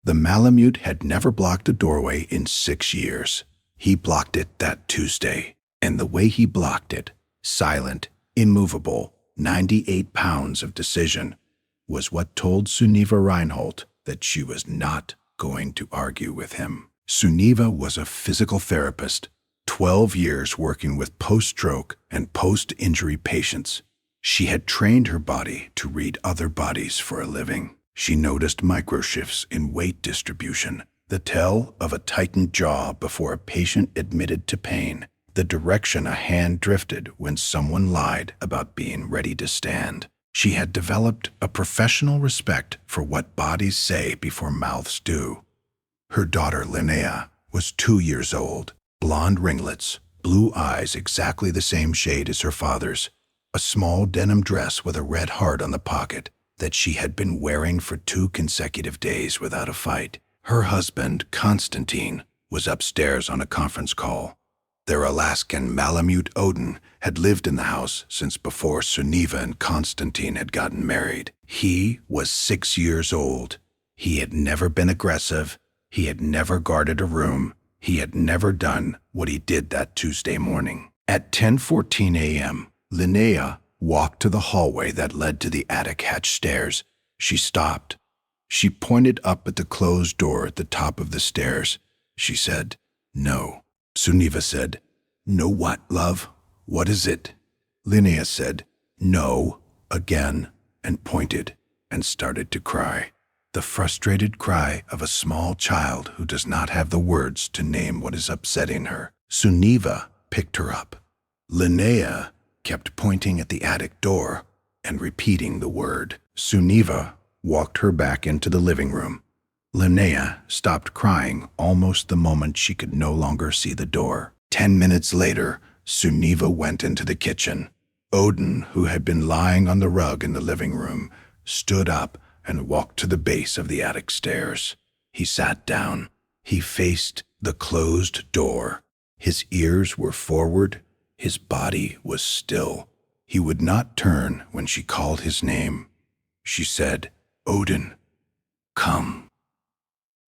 The Malamute had never blocked a doorway in 6 years. He blocked it that Tuesday, and the way he blocked it, silent, immovable, 98 pounds of decision, was what told Sunniva Reinhold that she was not going to argue with him. Sunniva was a physical therapist, 12 years working with post-stroke and post-injury patients. She had trained her body to read other bodies for a living. She noticed microshifts in weight distribution, the tell of a tightened jaw before a patient admitted to pain, the direction a hand drifted when someone lied about being ready to stand. She had developed a professional respect for what bodies say before mouths do. Her daughter Linnea was 2 years old, blonde ringlets, blue eyes exactly the same shade as her father's, a small denim dress with a red heart on the pocket that she had been wearing for 2 consecutive days without a fight. Her husband, Konstantin, was upstairs on a conference call. Their Alaskan Malamute Odin had lived in the house since before Sunniva and Konstantin had gotten married. He was 6 years old. He had never been aggressive. He had never guarded a room. He had never done what he did that Tuesday morning. At 10:14 a.m., Linnea walked to the hallway that led to the attic hatch stairs. She stopped. She pointed up at the closed door at the top of the stairs. She said, "No." Sunniva said, "No what, love? What is it?" Linnea said, "No," again, and pointed, and started to cry. The frustrated cry of a small child who does not have the words to name what is upsetting her. Sunniva picked her up. Linnea kept pointing at the attic door and repeating the word. Sunniva walked her back into the living room. Linnea stopped crying almost the moment she could no longer see the door. 10 minutes later, Sunniva went into the kitchen. Odin, who had been lying on the rug in the living room, stood up and walked to the base of the attic stairs. He sat down. He faced the closed door. His ears were forward. His body was still. He would not turn when she called his name. She said, "Odin, come."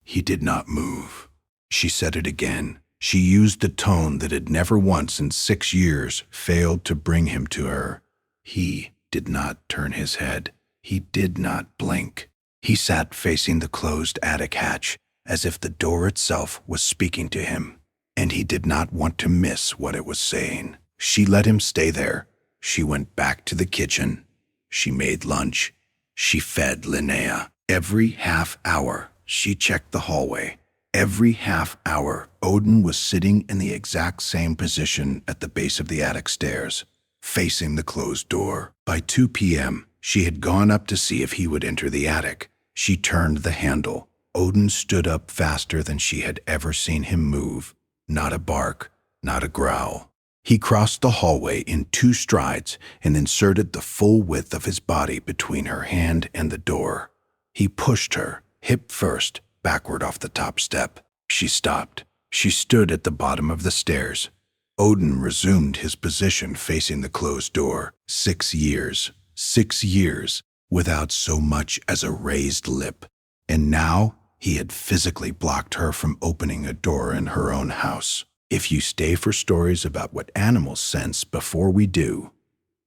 He did not move. She said it again. She used the tone that had never once in 6 years failed to bring him to her. He did not turn his head. He did not blink. He sat facing the closed attic hatch, as if the door itself was speaking to him, and he did not want to miss what it was saying. She let him stay there. She went back to the kitchen. She made lunch. She fed Linnea. Every half hour, she checked the hallway. Every half hour, Odin was sitting in the exact same position at the base of the attic stairs, facing the closed door. By 2 p.m., she had gone up to see if he would enter the attic. She turned the handle. Odin stood up faster than she had ever seen him move. Not a bark, not a growl. He crossed the hallway in 2 strides and inserted the full width of his body between her hand and the door. He pushed her, hip first, backward off the top step. She stopped. She stood at the bottom of the stairs. Odin resumed his position facing the closed door. 6 years. 6 years, without so much as a raised lip. And now he had physically blocked her from opening a door in her own house. If you stay for stories about what animals sense before we do,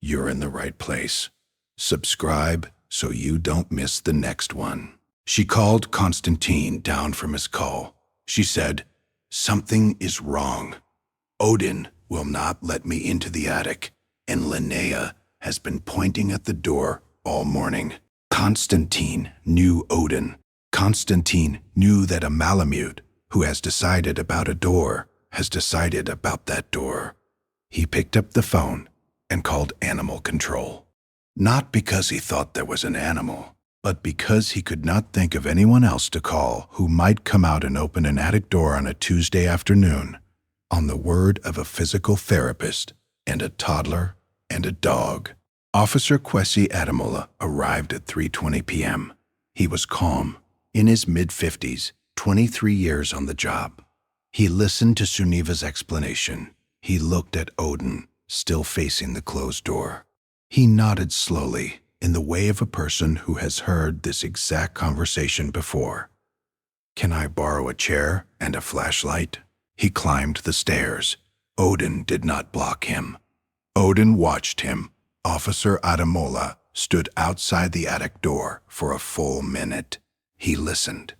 you're in the right place. Subscribe so you don't miss the next one. She called Konstantin down from his call. She said, "Something is wrong. Odin will not let me into the attic, and Linnea has been pointing at the door all morning." Konstantin knew Odin. Konstantin knew that a Malamute who has decided about a door has decided about that door. He picked up the phone and called animal control. Not because he thought there was an animal, but because he could not think of anyone else to call who might come out and open an attic door on a Tuesday afternoon, on the word of a physical therapist and a toddler and a dog. Officer Kwesi Ademola arrived at 3:20 p.m. He was calm, in his mid-50s, 23 years on the job. He listened to Sunniva's explanation. He looked at Odin, still facing the closed door. He nodded slowly, in the way of a person who has heard this exact conversation before. "Can I borrow a chair and a flashlight?" He climbed the stairs. Odin did not block him. Odin watched him. Officer Adamola stood outside the attic door for a full minute. He listened.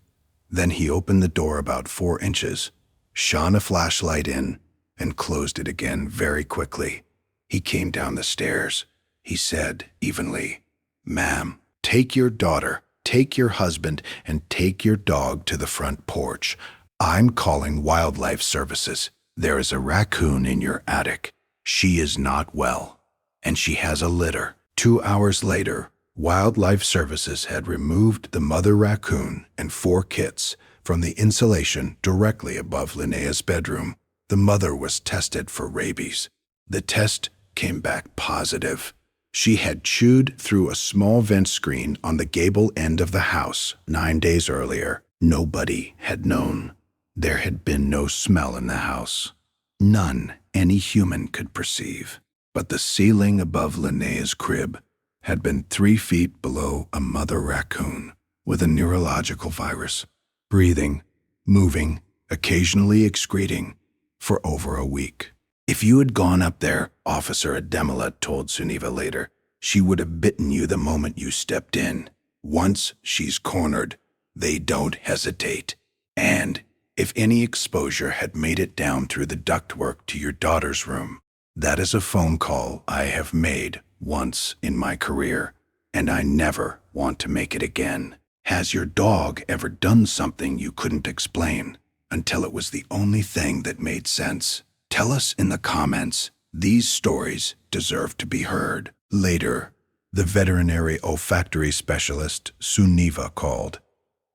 Then he opened the door about 4 inches, shone a flashlight in, and closed it again very quickly. He came down the stairs. He said evenly, "Ma'am, take your daughter, take your husband, and take your dog to the front porch. I'm calling Wildlife Services. There is a raccoon in your attic. She is not well, and she has a litter." 2 hours later, Wildlife Services had removed the mother raccoon and 4 kits from the insulation directly above Linnea's bedroom. The mother was tested for rabies. The test came back positive. She had chewed through a small vent screen on the gable end of the house 9 days earlier. Nobody had known. There had been no smell in the house. None any human could perceive. But the ceiling above Linnea's crib had been 3 feet below a mother raccoon with a neurological virus, breathing, moving, occasionally excreting, for over a week. "If you had gone up there," Officer Ademola told Suniva later, "she would have bitten you the moment you stepped in. Once she's cornered, they don't hesitate. And if any exposure had made it down through the ductwork to your daughter's room, that is a phone call I have made once in my career, and I never want to make it again. Has your dog ever done something you couldn't explain until it was the only thing that made sense? Tell us in the comments. These stories deserve to be heard." Later, the veterinary olfactory specialist Suniva called.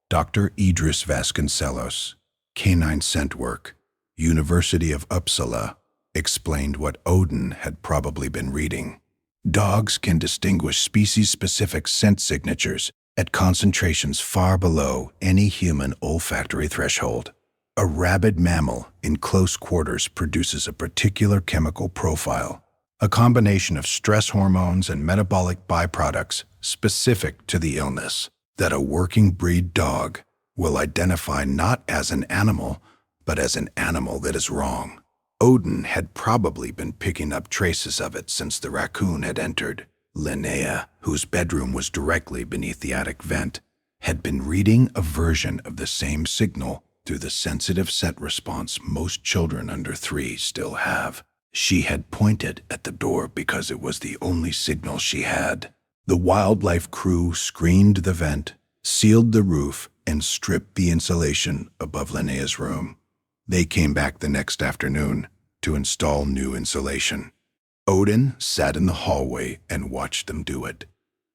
Dr. Idris Vasconcelos, Canine Scent Work, University of Uppsala, explained what Odin had probably been reading. Dogs can distinguish species-specific scent signatures at concentrations far below any human olfactory threshold. A rabid mammal in close quarters produces a particular chemical profile, a combination of stress hormones and metabolic byproducts specific to the illness, that a working breed dog will identify not as an animal, but as an animal that is wrong. Odin had probably been picking up traces of it since the raccoon had entered. Linnea, whose bedroom was directly beneath the attic vent, had been reading a version of the same signal through the sensitive scent response most children under 3 still have. She had pointed at the door because it was the only signal she had. The wildlife crew screened the vent, sealed the roof, and stripped the insulation above Linnea's room. They came back the next afternoon to install new insulation. Odin sat in the hallway and watched them do it.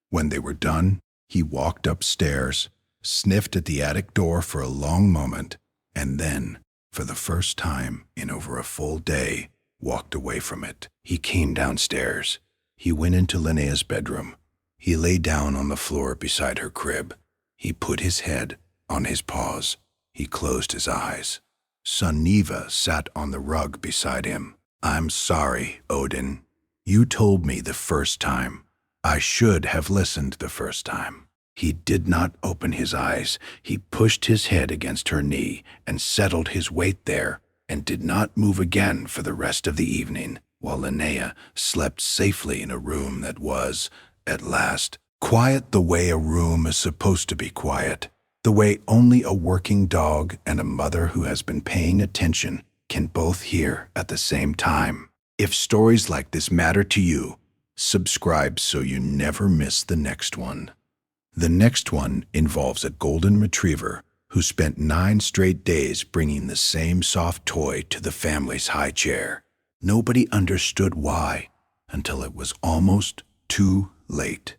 When they were done, he walked upstairs, sniffed at the attic door for a long moment, and then, for the first time in over a full day, walked away from it. He came downstairs. He went into Linnea's bedroom. He lay down on the floor beside her crib. He put his head on his paws. He closed his eyes. Suniva sat on the rug beside him. "I'm sorry, Odin. You told me the first time. I should have listened the first time." He did not open his eyes. He pushed his head against her knee and settled his weight there, and did not move again for the rest of the evening, while Linnea slept safely in a room that was, at last, quiet the way a room is supposed to be quiet, the way only a working dog and a mother who has been paying attention can both hear at the same time. If stories like this matter to you, subscribe so you never miss the next one. The next one involves a golden retriever who spent 9 straight days bringing the same soft toy to the family's high chair. Nobody understood why until it was almost too late.